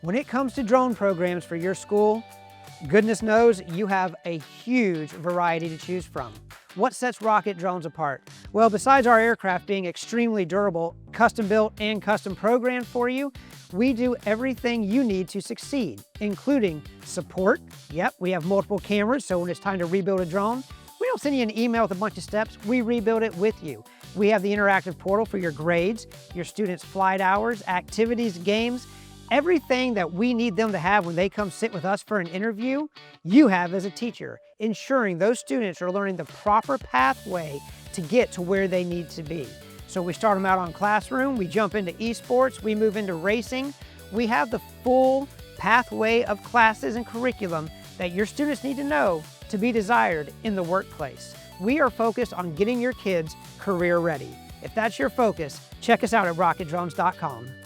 When it comes to drone programs for your school, goodness knows you have a huge variety to choose from. What sets Rocket Drones apart? Well, besides our aircraft being extremely durable, custom built and custom programmed for you, we do everything you need to succeed, including support. Yep, we have multiple cameras, so when it's time to rebuild a drone, we don't send you an email with a bunch of steps, we rebuild it with you. We have the interactive portal for your grades, your students' flight hours, activities, games, everything that we need them to have when they come sit with us for an interview, you have as a teacher, ensuring those students are learning the proper pathway to get to where they need to be. So we start them out on classroom, we jump into esports, we move into racing. We have the full pathway of classes and curriculum that your students need to know to be desired in the workplace. We are focused on getting your kids career ready. If that's your focus, check us out at rocketdrones.com.